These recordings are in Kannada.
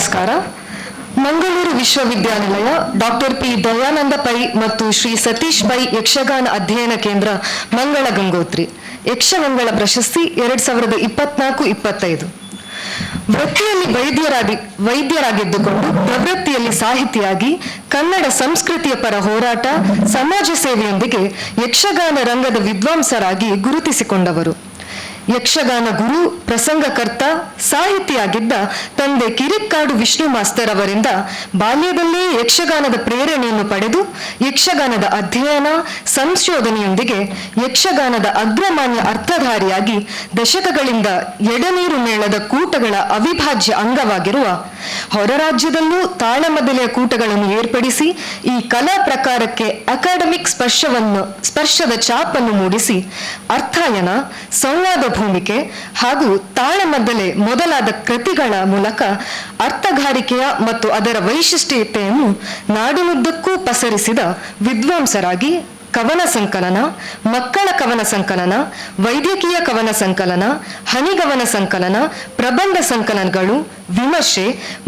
ನಮಸ್ಕಾರ. ಮಂಗಳೂರು ವಿಶ್ವವಿದ್ಯಾನಿಲಯ ಡಾಕ್ಟರ್ ಪಿ ದಯಾನಂದ ಪೈ ಮತ್ತು ಶ್ರೀ ಸತೀಶ್ ಪೈ ಯಕ್ಷಗಾನ ಅಧ್ಯಯನ ಕೇಂದ್ರ ಮಂಗಳ ಗಂಗೋತ್ರಿ ಯಕ್ಷಮಂಗಳ ಪ್ರಶಸ್ತಿ 2024-25. ವೃತ್ತಿಯಲ್ಲಿ ವೈದ್ಯರಾಗಿದ್ದುಕೊಂಡು ಪ್ರವೃತ್ತಿಯಲ್ಲಿ ಸಾಹಿತಿಯಾಗಿ ಕನ್ನಡ ಸಂಸ್ಕೃತಿಯ ಪರ ಹೋರಾಟ, ಸಮಾಜ ಸೇವೆಯೊಂದಿಗೆ ಯಕ್ಷಗಾನ ರಂಗದ ವಿದ್ವಾಂಸರಾಗಿ ಗುರುತಿಸಿಕೊಂಡವರು. ಯಕ್ಷಗಾನ ಗುರು, ಪ್ರಸಂಗಕರ್ತ, ಸಾಹಿತಿಯಾಗಿದ್ದ ತಂದೆ ಕಿರಿಕ್ಕಾಡು ವಿಷ್ಣು ಮಾಸ್ತರ್ ಅವರಿಂದ ಬಾಲ್ಯದಲ್ಲೇ ಯಕ್ಷಗಾನದ ಪ್ರೇರಣೆಯನ್ನು ಪಡೆದು ಯಕ್ಷಗಾನದ ಅಧ್ಯಯನ, ಸಂಶೋಧನೆಯೊಂದಿಗೆ ಯಕ್ಷಗಾನದ ಅಗ್ರಮಾನ್ಯ ಅರ್ಥಧಾರಿಯಾಗಿ ದಶಕಗಳಿಂದ ಎಡನೀರು ಮೇಳದ ಕೂಟಗಳ ಅವಿಭಾಜ್ಯ ಅಂಗವಾಗಿರುವ ಹೊರರಾಜ್ಯದಲ್ಲೂ ತಾಳಮದ್ದಲೆಯ ಕೂಟಗಳನ್ನು ಏರ್ಪಡಿಸಿ ಈ ಕಲಾ ಪ್ರಕಾರಕ್ಕೆ ಅಕಾಡೆಮಿಕ್ ಸ್ಪರ್ಶದ ಛಾಪನ್ನು ಮೂಡಿಸಿ ಅರ್ಥಾಯನ, ಸಂವಾದ ಭೂಮಿಕೆ ಹಾಗೂ ತಾಳಮದ್ದಲೆ ಮೊದಲಾದ ಕೃತಿಗಳ ಮೂಲಕ ಅರ್ಥಗಾರಿಕೆಯ ಮತ್ತು ಅದರ ವೈಶಿಷ್ಟ್ಯತೆಯನ್ನು ನಾಡಿನುದ್ದಕ್ಕೂ ಪಸರಿಸಿದ ವಿದ್ವಾಂಸರಾಗಿ ಕವನ ಸಂಕಲನ, ಮಕ್ಕಳ ಕವನ ಸಂಕಲನ, ವೈದ್ಯಕೀಯ ಕವನ ಸಂಕಲನ, ಹನಿಗವನ ಸಂಕಲನ, ಪ್ರಬಂಧ ಸಂಕಲನಗಳು, ವಿಮರ್ಶೆ,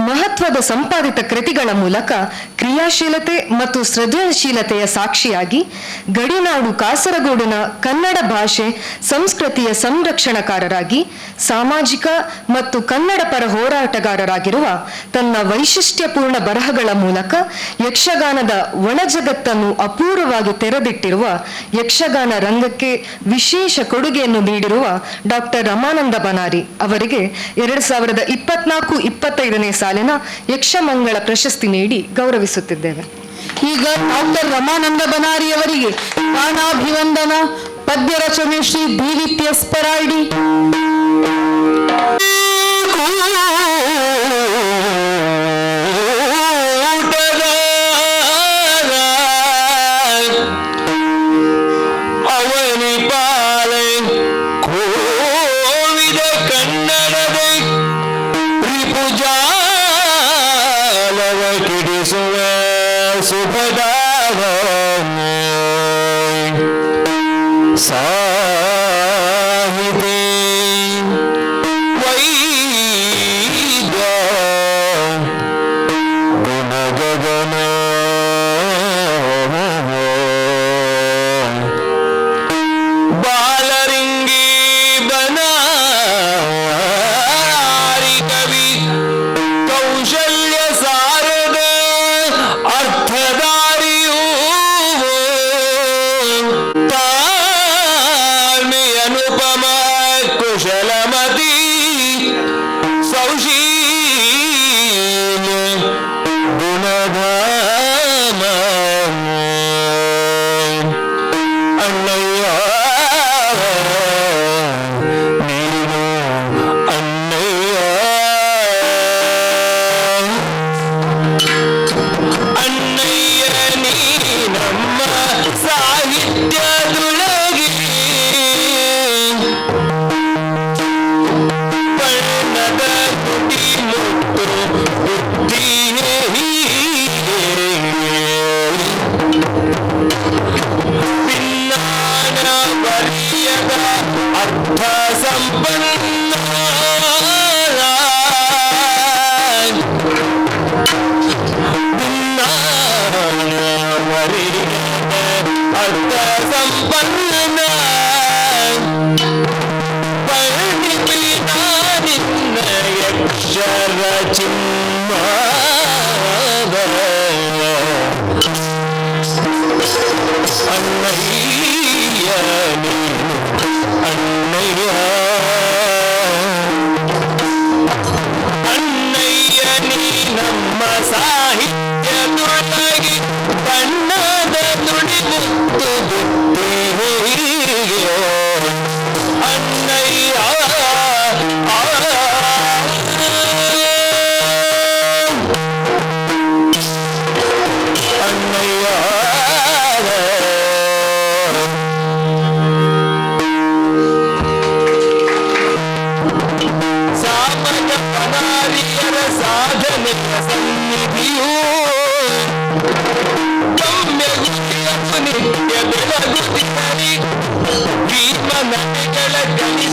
ಮಹತ್ವದ ಸಂಪಾದಿತ ಕೃತಿಗಳ ಮೂಲಕ ಕ್ರಿಯಾಶೀಲತೆ ಮತ್ತು ಸೃಜನಶೀಲತೆಯ ಸಾಕ್ಷಿಯಾಗಿ ಗಡಿನಾಡು ಕಾಸರಗೋಡಿನ ಕನ್ನಡ ಭಾಷೆ ಸಂಸ್ಕೃತಿಯ ಸಂರಕ್ಷಣಕಾರರಾಗಿ ಸಾಮಾಜಿಕ ಮತ್ತು ಕನ್ನಡ ಪರ ಹೋರಾಟಗಾರರಾಗಿರುವ ತನ್ನ ವೈಶಿಷ್ಟ್ಯಪೂರ್ಣ ಬರಹಗಳ ಮೂಲಕ ಯಕ್ಷಗಾನದ ಒಳಜಗತ್ತನ್ನು ಅಪೂರ್ವವಾಗಿ ತೆರೆದಿಟ್ಟಿರುವ ಯಕ್ಷಗಾನ ರಂಗಕ್ಕೆ ವಿಶೇಷ ಕೊಡುಗೆಯನ್ನು ನೀಡಿರುವ ಡಾಕ್ಟರ್ ರಮಾನಂದ ಬನಾರಿ ಅವರಿಗೆ 2024-25 ಸಾಲಿನ ಯಕ್ಷಮಂಗಳ ಪ್ರಶಸ್ತಿ ನೀಡಿ ಗೌರವಿಸುತ್ತಿದ್ದೇವೆ. ಈಗ ಡಾಕ್ಟರ್ ರಮಾನಂದ ಬನಾರಿ ಅವರಿಗೆ ಪ್ರಾಣಾಭಿವಂದನ ಪದ್ಯ ರಚನೆ ಶ್ರೀ BVPS ಪರಾಡಿ.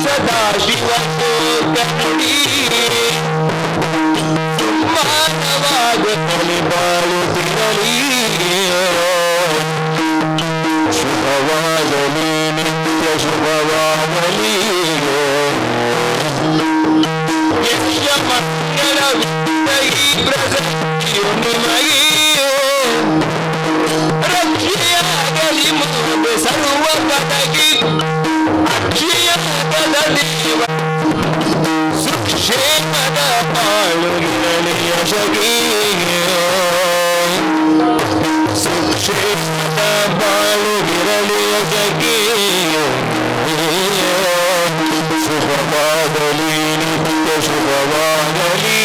ಸದಾ ಶಿವ ಗಾನವಾಗುತ್ತಲಿ ಬಾಳುತ್ತಿರಲಿ ಶುಭವಾಗಲಿ ನಿತ್ಯ ಶುಭವಾಗಲಿ ಯಕ್ಷ ಮಕ್ಕಳ ಈ ಪ್ರಸಕ್ತಿಯು ನಿಮಗೆ ರಕ್ಷೆಯಾಗಲಿ ಮುಂದೆ ಸರ್ವ ಪದಗಿ ಅಕ್ಷಯಾಗದ ದೇವ ಸುಕ್ಷೇಮದ ಬಾಳುಗಿರಲಿ ಯಶಗಿ ಸುಕ್ಷೇಮದ ಬಾಳುಗಿರಲಿ ಯಶಗಿ ಶುಭವಾಗಲಿ ನಿತ್ಯ ಶುಭವಾಗಲಿ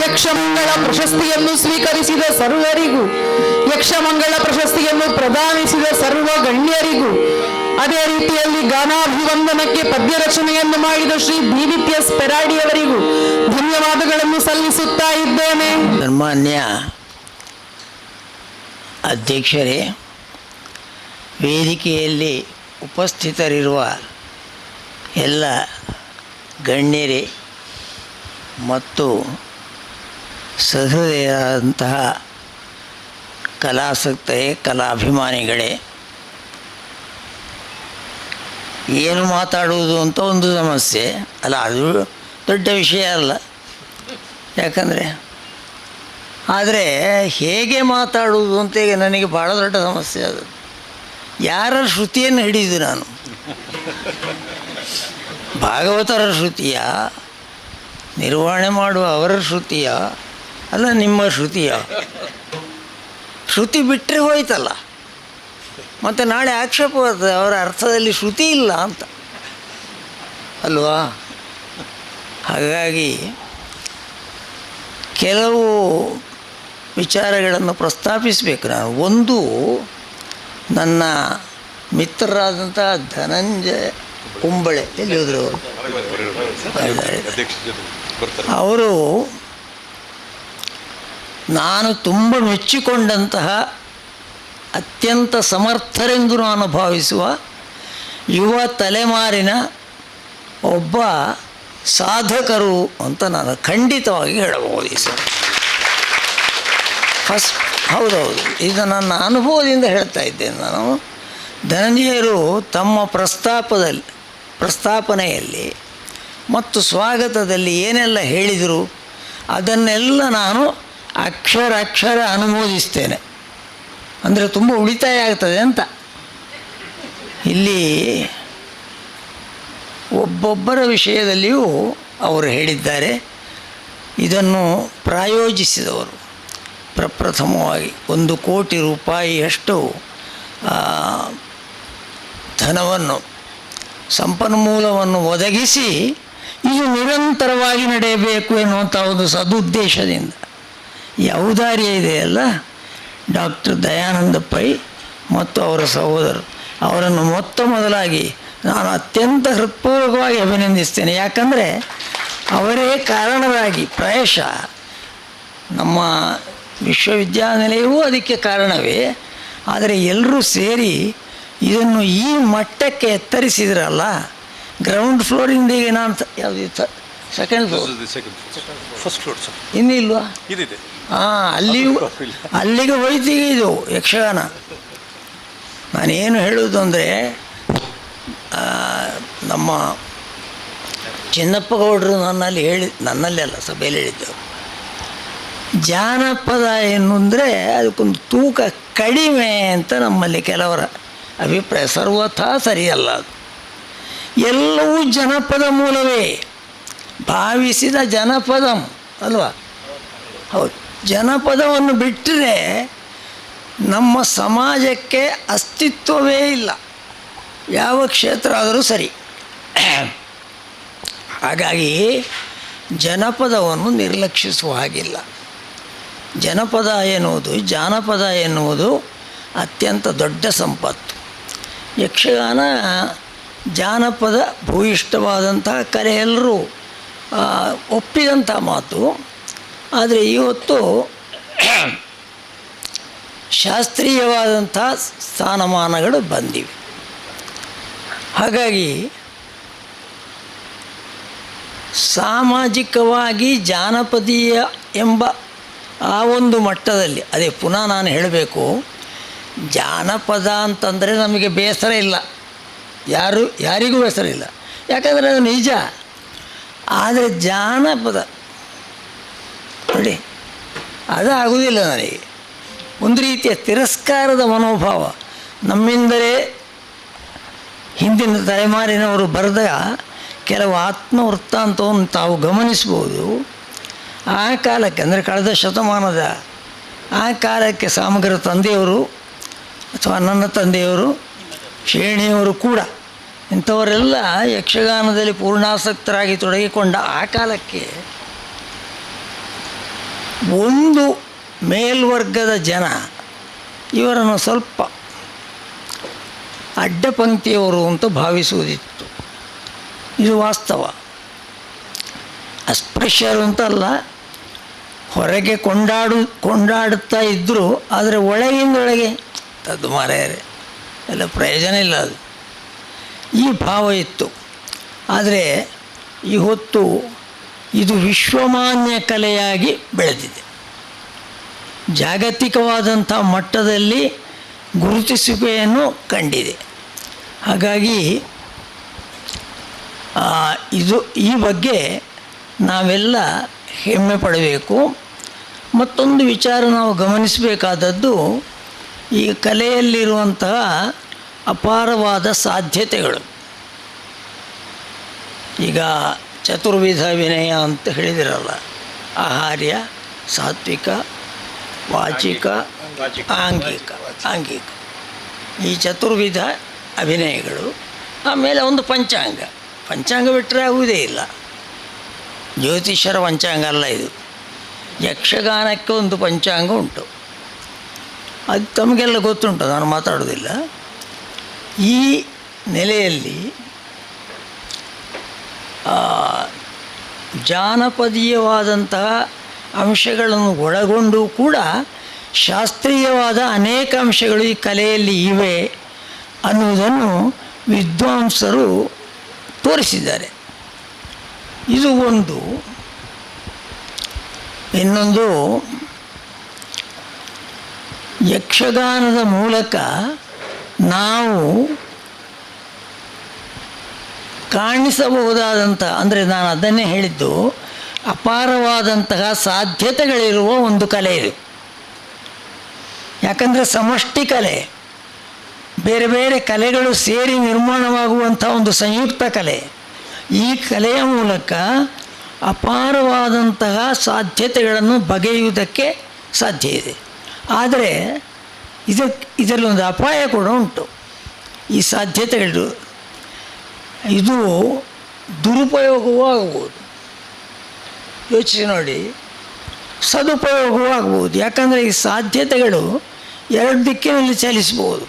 ಯಕ್ಷಮಂಗಳ ಪ್ರಶಸ್ತಿಯನ್ನು ಸ್ವೀಕರಿಸಿದ ಸರ್ವರಿಗೂ, ಯಕ್ಷಮಂಗಳ ಪ್ರಶಸ್ತಿಯನ್ನು ಪ್ರದಾನಿಸಿದ ಸರ್ವ ಗಣ್ಯರಿಗೂ, ಅದೇ ರೀತಿಯಲ್ಲಿ ಗಾನಾಭಿವಂದನಕ್ಕೆ ಪದ್ಯ ರಚನೆಯನ್ನು ಮಾಡಿದ ಶ್ರೀ DVPS ಪೆರಾಡಿಯವರಿಗೂ ಧನ್ಯವಾದಗಳನ್ನು ಸಲ್ಲಿಸುತ್ತಾ ಇದ್ದೇನೆ. ಸನ್ಮಾನ್ಯ ಅಧ್ಯಕ್ಷರೇ, ವೇದಿಕೆಯಲ್ಲಿ ಉಪಸ್ಥಿತರಿರುವ ಎಲ್ಲ ಗಣ್ಯರೇ ಮತ್ತು ಸಹೃದಯರಾದಂತಹ ಕಲಾಸಕ್ತರೇ, ಕಲಾಭಿಮಾನಿಗಳೇ, ಏನು ಮಾತಾಡುವುದು ಅಂತ ಒಂದು ಸಮಸ್ಯೆ ಅಲ್ಲ, ಅದು ದೊಡ್ಡ ವಿಷಯ ಅಲ್ಲ. ಯಾಕಂದರೆ ಆದರೆ ಹೇಗೆ ಮಾತಾಡುವುದು ಅಂತ ಈಗ ನನಗೆ ಭಾಳ ದೊಡ್ಡ ಸಮಸ್ಯೆ ಅದು. ಯಾರ ಶ್ರುತಿಯನ್ನು ಹಿಡಿದು ನಾನು ಭಾಗವತರ ಶ್ರುತಿಯ ನಿರ್ವಹಣೆ ಮಾಡುವ ಅವರ ಶ್ರುತಿಯ ಅಲ್ಲ ನಿಮ್ಮ ಶ್ರುತಿಯ ಶ್ರುತಿ ಬಿಟ್ಟರೆ ಹೋಯ್ತಲ್ಲ, ಮತ್ತು ನಾಳೆ ಆಕ್ಷೇಪ ಬರ್ತದೆ ಅವರ ಅರ್ಥದಲ್ಲಿ ಶ್ರುತಿ ಇಲ್ಲ ಅಂತ ಅಲ್ವಾ. ಹಾಗಾಗಿ ಕೆಲವು ವಿಚಾರಗಳನ್ನು ಪ್ರಸ್ತಾಪಿಸಬೇಕು ನಾನು. ಒಂದು, ನನ್ನ ಮಿತ್ರರಾದಂಥ ಧನಂಜಯ ಕುಂಬಳೆ ಎಲ್ಲಿ ಹೋದರು ಅವರು ನಾನು ತುಂಬ ಮೆಚ್ಚಿಕೊಂಡಂತಹ ಅತ್ಯಂತ ಸಮರ್ಥರೆಂದು ನಾನು ಭಾವಿಸುವ ಯುವ ತಲೆಮಾರಿನ ಒಬ್ಬ ಸಾಧಕರು ಅಂತ ನಾನು ಖಂಡಿತವಾಗಿ ಹೇಳಬಹುದು ಈ ಸರ್. ಹೌದೌದು, ಇದು ನನ್ನ ಅನುಭವದಿಂದ ಹೇಳ್ತಾ ಇದ್ದೇನೆ ನಾನು. ಧನಂಜಯರು ತಮ್ಮ ಪ್ರಸ್ತಾಪನೆಯಲ್ಲಿ ಮತ್ತು ಸ್ವಾಗತದಲ್ಲಿ ಏನೆಲ್ಲ ಹೇಳಿದರು ಅದನ್ನೆಲ್ಲ ನಾನು ಅಕ್ಷರ ಅನುಮೋದಿಸ್ತೇನೆ. ಅಂದರೆ ತುಂಬ ಉಳಿತಾಯ ಆಗ್ತದೆ ಅಂತ. ಇಲ್ಲಿ ಒಬ್ಬೊಬ್ಬರ ವಿಷಯದಲ್ಲಿಯೂ ಅವರು ಹೇಳಿದ್ದಾರೆ. ಇದನ್ನು ಪ್ರಾಯೋಜಿಸಿದವರು ಪ್ರಪ್ರಥಮವಾಗಿ 1 ಕೋಟಿ ರೂಪಾಯಿಯಷ್ಟು ಧನವನ್ನು, ಸಂಪನ್ಮೂಲವನ್ನು ಒದಗಿಸಿ ಇದು ನಿರಂತರವಾಗಿ ನಡೆಯಬೇಕು ಎನ್ನುವಂಥ ಒಂದು ಸದುದ್ದೇಶದಿಂದ ಈ ಔದಾರ್ಯ ಇದೆಯಲ್ಲ, ಡಾಕ್ಟರ್ ದಯಾನಂದ ಪೈ ಮತ್ತು ಅವರ ಸಹೋದರರು ಅವರನ್ನು ಮೊದಲಾಗಿ ನಾನು ಅತ್ಯಂತ ಹೃತ್ಪೂರ್ವಕವಾಗಿ ಅಭಿನಂದಿಸ್ತೇನೆ. ಯಾಕಂದರೆ ಅವರೇ ಕಾರಣರಾಗಿ, ಪ್ರಾಯಶಃ ನಮ್ಮ ವಿಶ್ವವಿದ್ಯಾನಿಲಯವೂ ಅದಕ್ಕೆ ಕಾರಣವೇ, ಆದರೆ ಎಲ್ಲರೂ ಸೇರಿ ಇದನ್ನು ಈ ಮಟ್ಟಕ್ಕೆ ಎತ್ತರಿಸಿದ್ರಲ್ಲ. ಗ್ರೌಂಡ್ ಫ್ಲೋರಿಂದ ಈಗ ನಾನು ಯಾವುದು second floor, first floor sir ಇನ್ನಿಲ್ವಾ? ಇದಿದೆ. ಅಲ್ಲಿಗೆ ಹೋಯ್ತೀಗ ಇದು ಯಕ್ಷಗಾನ. ನಾನೇನು ಹೇಳೋದು ಅಂದರೆ, ನಮ್ಮ ಚಿನ್ನಪ್ಪ ಗೌಡರು ನನ್ನಲ್ಲಿ ಅಲ್ಲ ಸಭೆಯಲ್ಲಿ ಹೇಳಿದ್ದೆವು, ಜಾನಪದ ಎನ್ನುಂದರೆ ಅದಕ್ಕೊಂದು ತೂಕ ಕಡಿಮೆ ಅಂತ ನಮ್ಮಲ್ಲಿ ಕೆಲವರ ಅಭಿಪ್ರಾಯ. ಸರ್ವಥಾ ಸರಿಯಲ್ಲ ಅದು. ಎಲ್ಲವೂ ಜನಪದ ಮೂಲವೇ, ಭಾವಿಸಿದ ಜನಪದಂ ಅಲ್ವಾ? ಹೌದು. ಜನಪದವನ್ನು ಬಿಟ್ಟರೆ ನಮ್ಮ ಸಮಾಜಕ್ಕೆ ಅಸ್ತಿತ್ವವೇ ಇಲ್ಲ, ಯಾವ ಕ್ಷೇತ್ರ ಆದರೂ ಸರಿ. ಹಾಗಾಗಿ ಜನಪದವನ್ನು ನಿರ್ಲಕ್ಷಿಸುವ ಹಾಗಿಲ್ಲ. ಜಾನಪದ ಎನ್ನುವುದು ಅತ್ಯಂತ ದೊಡ್ಡ ಸಂಪತ್ತು. ಯಕ್ಷಗಾನ ಜಾನಪದ ಭೂಯಿಷ್ಠವಾದಂತಹ ಕಲೆ ಎಲ್ಲರೂ ಒಪ್ಪಿದಂಥ ಮಾತು. ಆದರೆ ಇವತ್ತು ಶಾಸ್ತ್ರೀಯವಾದಂಥ ಸ್ಥಾನಮಾನಗಳು ಬಂದಿವೆ. ಹಾಗಾಗಿ ಸಾಮಾಜಿಕವಾಗಿ ಜಾನಪದೀಯ ಎಂಬ ಆ ಒಂದು ಮಟ್ಟದಲ್ಲಿ, ಅದೇ ಪುನಃ ನಾನು ಹೇಳಬೇಕು, ಜಾನಪದ ಅಂತಂದರೆ ನಮಗೆ ಬೇಸರ ಇಲ್ಲ, ಯಾರಿಗೂ ಬೇಸರ ಇಲ್ಲ, ಯಾಕಂದರೆ ಅದು ನಿಜ. ಆದರೆ ಜಾನಪದ ನೋಡಿ ಅದು ಆಗುವುದಿಲ್ಲ ನನಗೆ. ಒಂದು ರೀತಿಯ ತಿರಸ್ಕಾರದ ಮನೋಭಾವ ನಮ್ಮಿಂದಲೇ ಹಿಂದಿನ ತಲೆಮಾರಿನವರು ಬರೆದ ಕೆಲವು ಆತ್ಮವೃತ್ತಾಂತವನ್ನು ತಾವು ಗಮನಿಸ್ಬೋದು. ಆ ಕಾಲಕ್ಕೆ ಅಂದರೆ ಕಳೆದ ಶತಮಾನದ ಆ ಕಾಲಕ್ಕೆ ಸಾಮಗ್ರ ತಂದೆಯವರು ಅಥವಾ ನನ್ನ ತಂದೆಯವರು, ಶ್ರೇಣಿಯವರು ಕೂಡ ಇಂಥವರೆಲ್ಲ ಯಕ್ಷಗಾನದಲ್ಲಿ ಪೂರ್ಣಾಸಕ್ತರಾಗಿ ತೊಡಗಿಕೊಂಡ ಆ ಕಾಲಕ್ಕೆ ಒಂದು ಮೇಲ್ವರ್ಗದ ಜನ ಇವರನ್ನು ಸ್ವಲ್ಪ ಅಡ್ಡಪಂಕ್ತಿಯವರು ಅಂತ ಭಾವಿಸುವುದಿತ್ತು. ಇದು ವಾಸ್ತವ. ಅಸ್ಪೃಶ್ಯರು ಅಂತಲ್ಲ, ಹೊರಗೆ ಕೊಂಡಾಡುತ್ತಾ ಇದ್ದರು, ಆದರೆ ಒಳಗಿಂದೊಳಗೆ ತದ್ದು ಮಾರಾಯರೆ ಎಲ್ಲ ಪ್ರಯೋಜನ ಇಲ್ಲ, ಅದು ಈ ಭಾವ ಇತ್ತು. ಆದರೆ ಇವತ್ತು ಇದು ವಿಶ್ವಮಾನ್ಯ ಕಲೆಯಾಗಿ ಬೆಳೆದಿದೆ, ಜಾಗತಿಕವಾದಂಥ ಮಟ್ಟದಲ್ಲಿ ಗುರುತಿಸುವಿಕೆಯನ್ನು ಕಂಡಿದೆ. ಹಾಗಾಗಿ ಈ ಬಗ್ಗೆ ನಾವೆಲ್ಲ ಹೆಮ್ಮೆ ಪಡಬೇಕು. ಮತ್ತೊಂದು ವಿಚಾರ ನಾವು ಗಮನಿಸಬೇಕಾದದ್ದು, ಈ ಕಲೆಯಲ್ಲಿರುವಂತಹ ಅಪಾರವಾದ ಸಾಧ್ಯತೆಗಳು. ಈಗ ಚತುರ್ವಿಧ ವಿನಯ ಅಂತ ಹೇಳಿದಿರಲ್ಲ, ಆಹಾರ್ಯ, ಸಾತ್ವಿಕ, ವಾಚಿಕ, ಆಂಗಿಕ ಈ ಚತುರ್ವಿಧ ಅಭಿನಯಗಳು. ಆಮೇಲೆ ಒಂದು ಪಂಚಾಂಗ ಬಿಟ್ಟರೆ ಆಗುವುದೇ ಇಲ್ಲ. ಜ್ಯೋತಿಷ್ಯರ ಪಂಚಾಂಗ ಅಲ್ಲ ಇದು, ಯಕ್ಷಗಾನಕ್ಕೆ ಒಂದು ಪಂಚಾಂಗ ಉಂಟು, ಅದು ತಮಗೆಲ್ಲ ಗೊತ್ತುಂಟು, ನಾನು ಮಾತಾಡೋದಿಲ್ಲ. ಈ ನೆಲೆಯಲ್ಲಿ ಜಾನಪದೀಯವಾದಂತಹ ಅಂಶಗಳನ್ನು ಒಳಗೊಂಡು ಕೂಡ ಶಾಸ್ತ್ರೀಯವಾದ ಅನೇಕ ಅಂಶಗಳು ಈ ಕಲೆಯಲ್ಲಿ ಇವೆ ಅನ್ನುವುದನ್ನು ವಿದ್ವಾಂಸರು ತೋರಿಸಿದ್ದಾರೆ. ಇದು ಒಂದು. ಇನ್ನೊಂದು, ಯಕ್ಷಗಾನದ ಮೂಲಕ ನಾವು ಕಾಣಿಸಬಹುದಾದಂಥ, ಅಂದರೆ ನಾನು ಅದನ್ನೇ ಹೇಳಿದ್ದು, ಅಪಾರವಾದಂತಹ ಸಾಧ್ಯತೆಗಳಿರುವ ಒಂದು ಕಲೆ ಇದು. ಯಾಕಂದರೆ ಸಮಷ್ಟಿ ಕಲೆ, ಬೇರೆ ಬೇರೆ ಕಲೆಗಳು ಸೇರಿ ನಿರ್ಮಾಣವಾಗುವಂಥ ಒಂದು ಸಂಯುಕ್ತ ಕಲೆ. ಈ ಕಲೆಯ ಮೂಲಕ ಅಪಾರವಾದಂತಹ ಸಾಧ್ಯತೆಗಳನ್ನು ಬಗೆಯುವುದಕ್ಕೆ ಸಾಧ್ಯ ಇದೆ. ಆದರೆ ಇದರಲ್ಲಿ ಒಂದು ಅಪಾಯ ಕೂಡ ಉಂಟು. ಈ ಸಾಧ್ಯತೆಗಳು ಇದು ದುರುಪಯೋಗವೂ ಆಗ್ಬೋದು. ಯೋಚಿಸಿ ನೋಡಿ, ಸದುಪಯೋಗವೂ ಆಗ್ಬೋದು. ಯಾಕಂದರೆ ಈ ಸಾಧ್ಯತೆಗಳು ಎರಡು ದಿಕ್ಕಿನಲ್ಲಿ ಚಲಿಸ್ಬೋದು.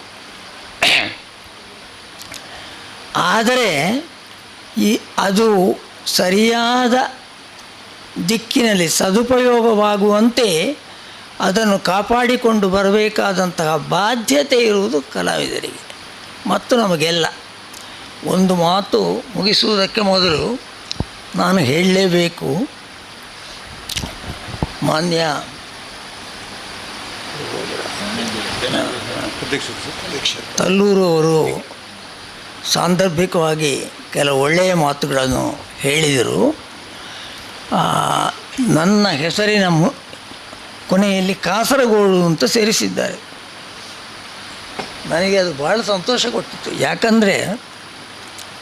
ಆದರೆ ಅದು ಸರಿಯಾದ ದಿಕ್ಕಿನಲ್ಲಿ ಸದುಪಯೋಗವಾಗುವಂತೆ ಅದನ್ನು ಕಾಪಾಡಿಕೊಂಡು ಬರಬೇಕಾದಂತಹ ಬಾಧ್ಯತೆ ಇರುವುದು ಕಲಾವಿದರಿಗೆ ಮತ್ತು ನಮಗೆಲ್ಲ. ಒಂದು ಮಾತು ಮುಗಿಸುವುದಕ್ಕೆ ಮೊದಲು ನಾನು ಹೇಳಲೇಬೇಕು. ಮಾನ್ಯ ತಲ್ಲೂರು ಅವರು ಸಾಂದರ್ಭಿಕವಾಗಿ ಕೆಲವು ಒಳ್ಳೆಯ ಮಾತುಗಳನ್ನು ಹೇಳಿದರು. ನನ್ನ ಹೆಸರಿನ ಕೊನೆಯಲ್ಲಿ ಕಾಸರಗೋಡು ಅಂತ ಸೇರಿಸಿದ್ದಾರೆ. ನನಗೆ ಅದು ಭಾಳ ಸಂತೋಷ ಕೊಟ್ಟಿತ್ತು. ಯಾಕಂದರೆ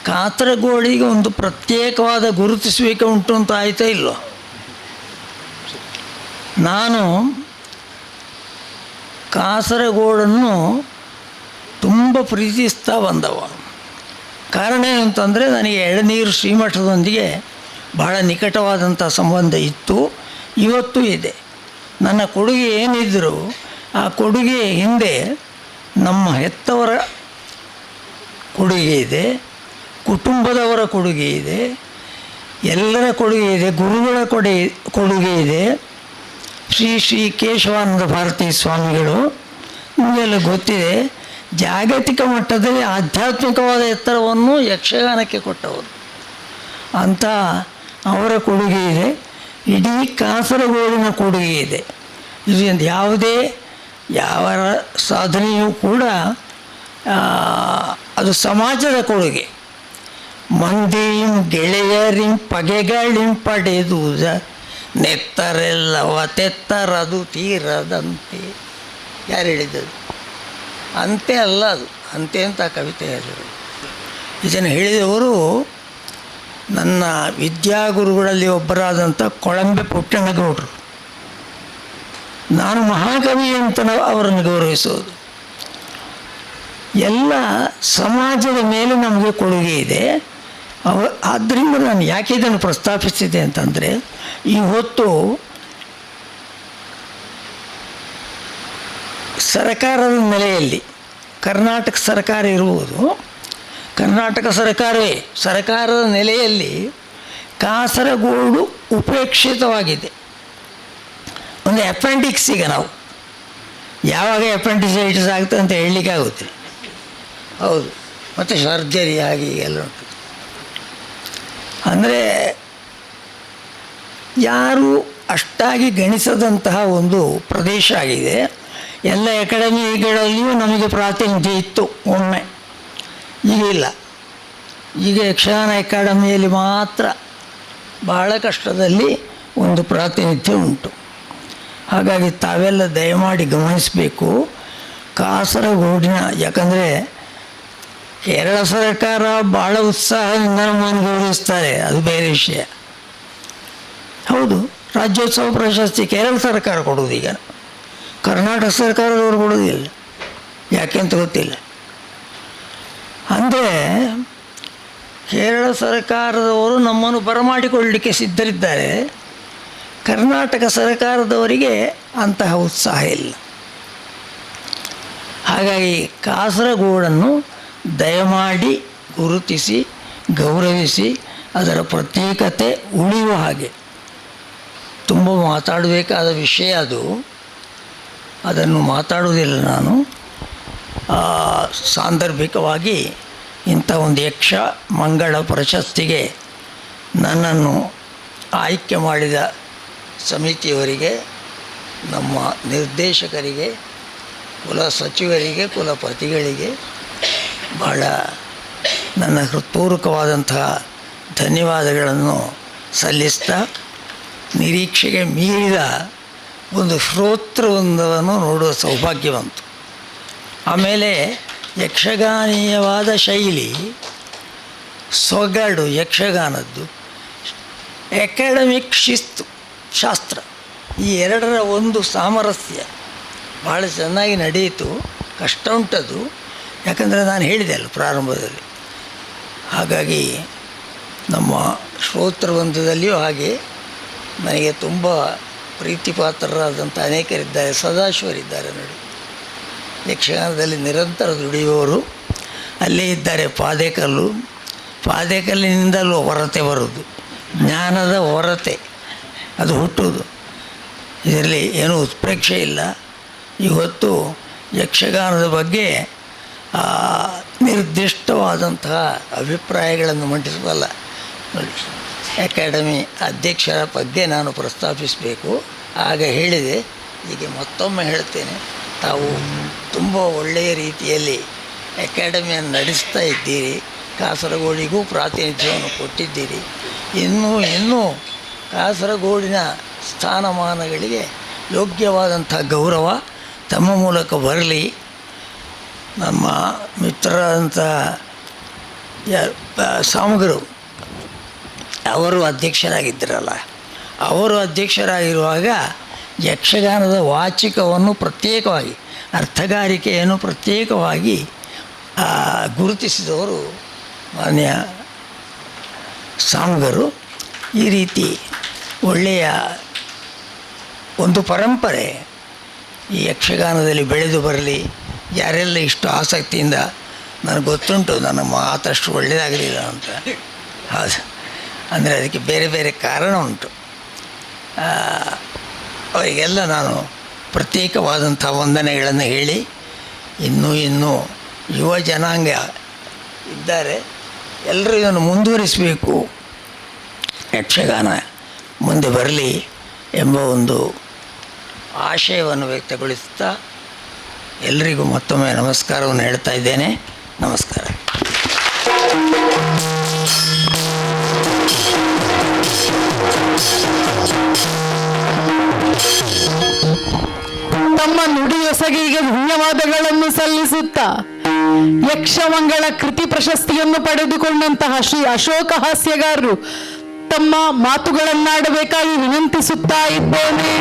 ಕಾಸರಗೋಡಿಗೆ ಒಂದು ಪ್ರತ್ಯೇಕವಾದ ಗುರುತಿಸುವಿಕೆ ಉಂಟು ಅಂತ ಆಯಿತಾ ಇಲ್ವೋ. ನಾನು ಕಾಸರಗೋಡನ್ನು ತುಂಬ ಪ್ರೀತಿಸ್ತಾ ಬಂದವ. ಕಾರಣ ಏನಂತಂದರೆ, ನನಗೆ ಎಳನೀರು ಶ್ರೀಮಠದೊಂದಿಗೆ ಬಹಳ ನಿಕಟವಾದಂಥ ಸಂಬಂಧ ಇತ್ತು, ಇವತ್ತೂ ಇದೆ. ನನ್ನ ಕೊಡುಗೆ ಏನಿದ್ದರೂ ಆ ಕೊಡುಗೆ ಹಿಂದೆ ನಮ್ಮ ಹೆತ್ತವರ ಕೊಡುಗೆ ಇದೆ. ಕುಟುಂಬದವರ ಕೊಡುಗೆ ಇದೆ, ಎಲ್ಲರ ಕೊಡುಗೆ ಇದೆ, ಗುರುಗಳ ಕೊಡುಗೆ ಇದೆ. ಶ್ರೀ ಶ್ರೀ ಕೇಶವಾನಂದ ಭಾರತೀ ಸ್ವಾಮಿಗಳು ನಿಮಗೆಲ್ಲ ಗೊತ್ತಿದೆ, ಜಾಗತಿಕ ಮಟ್ಟದಲ್ಲಿ ಆಧ್ಯಾತ್ಮಿಕವಾದ ಎತ್ತರವನ್ನು ಯಕ್ಷಗಾನಕ್ಕೆ ಕೊಟ್ಟವರು. ಅಂಥ ಅವರ ಕೊಡುಗೆ ಇದೆ. ಇಡೀ ಕಾಸರಗೋಡಿನ ಕೊಡುಗೆ ಇದೆ. ಇದರಿಂದ ಯಾವುದೇ ಯಾವ ಸಾಧನೆಯೂ ಕೂಡ ಅದು ಸಮಾಜದ ಕೊಡುಗೆ. ಮಂದಿಂ ಗೆಳೆಯರಿಂ ಪಗೆಗಳಿಂ ಪಡೆದುದ ನೆತ್ತರೆಲ್ಲವ ತೆತ್ತರದು ತೀರದಂತೆ. ಯಾರು ಹೇಳಿದ್ದದು? ಅಂತೆ ಅಲ್ಲ, ಅದು ಅಂತೆ ಅಂತ ಕವಿತೆ ಹೇಳಿದರು. ಇದನ್ನು ಹೇಳಿದವರು ನನ್ನ ವಿದ್ಯಾಗುರುಗಳಲ್ಲಿ ಒಬ್ಬರಾದಂಥ ಕೊಳಂಬೆ ಪುಟ್ಟಣ್ಣಗೌಡರು. ನಾನು ಮಹಾಕವಿ ಅಂತ ಅವರನ್ನು ಗೌರವಿಸೋದು. ಎಲ್ಲ ಸಮಾಜದ ಮೇಲೆ ನಮಗೆ ಕೊಡುಗೆ ಇದೆ. ಆದ್ದರಿಂದ ನಾನು ಯಾಕೆ ಇದನ್ನು ಪ್ರಸ್ತಾಪಿಸಿದೆ ಅಂತಂದರೆ, ಈ ಹೊತ್ತು ಸರ್ಕಾರದ ನೆಲೆಯಲ್ಲಿ ಕರ್ನಾಟಕ ಸರ್ಕಾರ ಇರುವುದು, ಕರ್ನಾಟಕ ಸರ್ಕಾರವೇ ಸರ್ಕಾರದ ನೆಲೆಯಲ್ಲಿ ಕಾಸರಗೋಡು ಉಪೇಕ್ಷಿತವಾಗಿದೆ. ಒಂದು ಅಪೆಂಡಿಕ್ಸಿಗೆ ನಾವು ಯಾವಾಗ ಅಪೆಂಡಿಸೈಟಿಸ್ ಆಗ್ತದೆ ಅಂತ ಹೇಳಲಿಕ್ಕೆ ಆಗುತ್ತೆ. ಹೌದು, ಮತ್ತು ಸರ್ಜರಿ ಆಗಿ ಎಲ್ಲ ಉಂಟು. ಅಂದರೆ ಯಾರು ಅಷ್ಟಾಗಿ ಗಣಿಸದಂತಹ ಒಂದು ಪ್ರದೇಶ ಆಗಿದೆ. ಎಲ್ಲ ಅಕಾಡೆಮಿಗಳಲ್ಲಿಯೂ ನಮಗೆ ಪ್ರಾತಿನಿಧ್ಯ ಇತ್ತು ಒಮ್ಮೆ, ಈಗ ಇಲ್ಲ. ಈಗ ಯಕ್ಷಗಾನ ಅಕಾಡೆಮಿಯಲ್ಲಿ ಮಾತ್ರ ಬಹಳ ಕಷ್ಟದಲ್ಲಿ ಒಂದು ಪ್ರಾತಿನಿಧ್ಯ ಉಂಟು. ಹಾಗಾಗಿ ತಾವೆಲ್ಲ ದಯಮಾಡಿ ಗಮನಿಸಬೇಕು. ಕಾಸರಗೋಡಿನ, ಯಾಕಂದರೆ ಕೇರಳ ಸರ್ಕಾರ ಭಾಳ ಉತ್ಸಾಹದಿಂದ ನಮ್ಮನ್ನು ಗೌರವಿಸ್ತಾರೆ, ಅದು ಬೇರೆ ವಿಷಯ. ಹೌದು, ರಾಜ್ಯೋತ್ಸವ ಪ್ರಶಸ್ತಿ ಕೇರಳ ಸರ್ಕಾರ ಕೊಡುವುದು, ಈಗ ಕರ್ನಾಟಕ ಸರ್ಕಾರದವರು ಕೊಡೋದಿಲ್ಲ. ಯಾಕೆ ಅಂತ ಗೊತ್ತಿಲ್ಲ. ಅಂದರೆ ಕೇರಳ ಸರ್ಕಾರದವರು ನಮ್ಮನ್ನು ಬರಮಾಡಿಕೊಳ್ಳಲಿಕ್ಕೆ ಸಿದ್ಧರಿದ್ದಾರೆ. ಕರ್ನಾಟಕ ಸರ್ಕಾರದವರಿಗೆ ಅಂತಹ ಉತ್ಸಾಹ ಇಲ್ಲ. ಹಾಗಾಗಿ ಕಾಸರಗೋಡನ್ನು ದಯಮಾಡಿ ಗುರುತಿಸಿ ಗೌರವಿಸಿ ಅದರ ಪ್ರತ್ಯೇಕತೆ ಉಳಿಯುವ ಹಾಗೆ. ತುಂಬ ಮಾತಾಡಬೇಕಾದ ವಿಷಯ ಅದು, ಅದನ್ನು ಮಾತಾಡುವುದಿಲ್ಲ ನಾನು. ಸಾಂದರ್ಭಿಕವಾಗಿ ಇಂಥ ಒಂದು ಯಕ್ಷ ಮಂಗಳ ಪ್ರಶಸ್ತಿಗೆ ನನ್ನನ್ನು ಆಯ್ಕೆ ಮಾಡಿದ ಸಮಿತಿಯವರಿಗೆ, ನಮ್ಮ ನಿರ್ದೇಶಕರಿಗೆ, ಕುಲ ಸಚಿವರಿಗೆ, ಕುಲಪತಿಗಳಿಗೆ ಬಹಳ ನನ್ನ ಹೃತ್ಪೂರ್ವಕವಾದಂತಹ ಧನ್ಯವಾದಗಳನ್ನು ಸಲ್ಲಿಸ್ತಾ, ನಿರೀಕ್ಷೆಗೆ ಮೀರಿದ ಒಂದು ಶ್ರೋತೃವೃಂದವನ್ನು ನೋಡುವ ಸೌಭಾಗ್ಯ ಬಂತು. ಆಮೇಲೆ ಯಕ್ಷಗಾನೀಯವಾದ ಶೈಲಿ, ಸೊಗಡು ಯಕ್ಷಗಾನದ್ದು, ಅಕಾಡೆಮಿಕ್ ಶಿಸ್ತು ಶಾಸ್ತ್ರ, ಈ ಎರಡರ ಒಂದು ಸಾಮರಸ್ಯ ಭಾಳ ಚೆನ್ನಾಗಿ ನಡೆಯಿತು. ಕಷ್ಟ ಉಂಟದು, ಯಾಕಂದರೆ ನಾನು ಹೇಳಿದೆ ಅಲ್ಲ ಪ್ರಾರಂಭದಲ್ಲಿ. ಹಾಗಾಗಿ ನಮ್ಮ ಶ್ರೋತೃವೃಂದದಲ್ಲಿಯೂ ಹಾಗೆ ನನಗೆ ತುಂಬ ಪ್ರೀತಿಪಾತ್ರರಾದಂಥ ಅನೇಕರಿದ್ದಾರೆ. ಸದಾಶಿವರಿದ್ದಾರೆ ನೋಡಿ, ಯಕ್ಷಗಾನದಲ್ಲಿ ನಿರಂತರ ದುಡಿಯುವವರು. ಅಲ್ಲೇ ಇದ್ದಾರೆ ಪಾದೇಕಲ್ಲು. ಪಾದೇಕಲ್ಲಿನಿಂದಲೂ ಹೊರತೆ ಬರುವುದು, ಜ್ಞಾನದ ಹೊರತೆ ಅದು ಹುಟ್ಟುವುದು. ಇದರಲ್ಲಿ ಏನೂ ಉತ್ಪ್ರೇಕ್ಷೆ ಇಲ್ಲ. ಇವತ್ತು ಯಕ್ಷಗಾನದ ಬಗ್ಗೆ ನಿರ್ದಿಷ್ಟವಾದಂತಹ ಅಭಿಪ್ರಾಯಗಳನ್ನು ಮಂಡಿಸಬಲ್ಲ ಅಕಾಡೆಮಿ ಅಧ್ಯಕ್ಷರ ಬಗ್ಗೆ ನಾನು ಪ್ರಸ್ತಾಪಿಸಬೇಕು. ಆಗ ಹೇಳಿದೆ, ಈಗ ಮತ್ತೊಮ್ಮೆ ಹೇಳ್ತೇನೆ, ತಾವು ತುಂಬ ಒಳ್ಳೆಯ ರೀತಿಯಲ್ಲಿ ಅಕಾಡೆಮಿಯನ್ನು ನಡೆಸ್ತಾ ಇದ್ದೀರಿ, ಕಾಸರಗೋಡಿಗೂ ಪ್ರಾತಿನಿಧ್ಯವನ್ನು ಕೊಟ್ಟಿದ್ದೀರಿ. ಇನ್ನೂ ಕಾಸರಗೋಡಿನ ಸ್ಥಾನಮಾನಗಳಿಗೆ ಯೋಗ್ಯವಾದಂಥ ಗೌರವ ತಮ್ಮ ಮೂಲಕ ಬರಲಿ. ನಮ್ಮ ಮಿತ್ರರಾದಂಥ ಸಾಮಗರು ಅವರು ಅಧ್ಯಕ್ಷರಾಗಿದ್ದರಲ್ಲ, ಅವರು ಅಧ್ಯಕ್ಷರಾಗಿರುವಾಗ ಯಕ್ಷಗಾನದ ವಾಚಿಕವನ್ನು ಪ್ರತ್ಯೇಕವಾಗಿ, ಅರ್ಥಗಾರಿಕೆಯನ್ನು ಪ್ರತ್ಯೇಕವಾಗಿ ಗುರುತಿಸಿದವರು ಮಾನ್ಯ ಸಾಮಗರು. ಈ ರೀತಿ ಒಳ್ಳೆಯ ಒಂದು ಪರಂಪರೆ ಈ ಯಕ್ಷಗಾನದಲ್ಲಿ ಬೆಳೆದು ಬರಲಿ. ಯಾರೆಲ್ಲ ಇಷ್ಟು ಆಸಕ್ತಿಯಿಂದ ನನಗೆ ಗೊತ್ತುಂಟು ನನ್ನ ಮಾತಷ್ಟು ಒಳ್ಳೆಯದಾಗಲಿಲ್ಲ ಅಂತ. ಹೌದು, ಅಂದರೆ ಅದಕ್ಕೆ ಬೇರೆ ಬೇರೆ ಕಾರಣ ಉಂಟು. ಅವರಿಗೆಲ್ಲ ನಾನು ಪ್ರತ್ಯೇಕವಾದಂಥ ವಂದನೆಗಳನ್ನು ಹೇಳಿ, ಇನ್ನೂ ಯುವ ಜನಾಂಗ ಇದ್ದಾರೆ, ಎಲ್ಲರೂ ಇದನ್ನು ಮುಂದುವರಿಸಬೇಕು, ಯಕ್ಷಗಾನ ಮುಂದೆ ಬರಲಿ ಎಂಬ ಒಂದು ಆಶಯವನ್ನು ವ್ಯಕ್ತಗೊಳಿಸುತ್ತಾ ಎಲ್ಲರಿಗೂ ಮತ್ತೊಮ್ಮೆ ನಮಸ್ಕಾರವನ್ನು ಹೇಳ್ತಾ ಇದ್ದೇನೆ. ನಮಸ್ಕಾರ. ತಮ್ಮ ನುಡಿಯೊಸಗಿಗೆ ಧನ್ಯವಾದಗಳನ್ನು ಸಲ್ಲಿಸುತ್ತಾ ಯಕ್ಷಮಂಗಳ ಕೃತಿ ಪ್ರಶಸ್ತಿಯನ್ನು ಪಡೆದುಕೊಂಡಂತಹ ಶ್ರೀ ಅಶೋಕ ಹಾಸ್ಯಗಾರರು ತಮ್ಮ ಮಾತುಗಳನ್ನಾಡಬೇಕಾಗಿ ವಿನಂತಿಸುತ್ತಾ ಇದ್ದೇನೆ.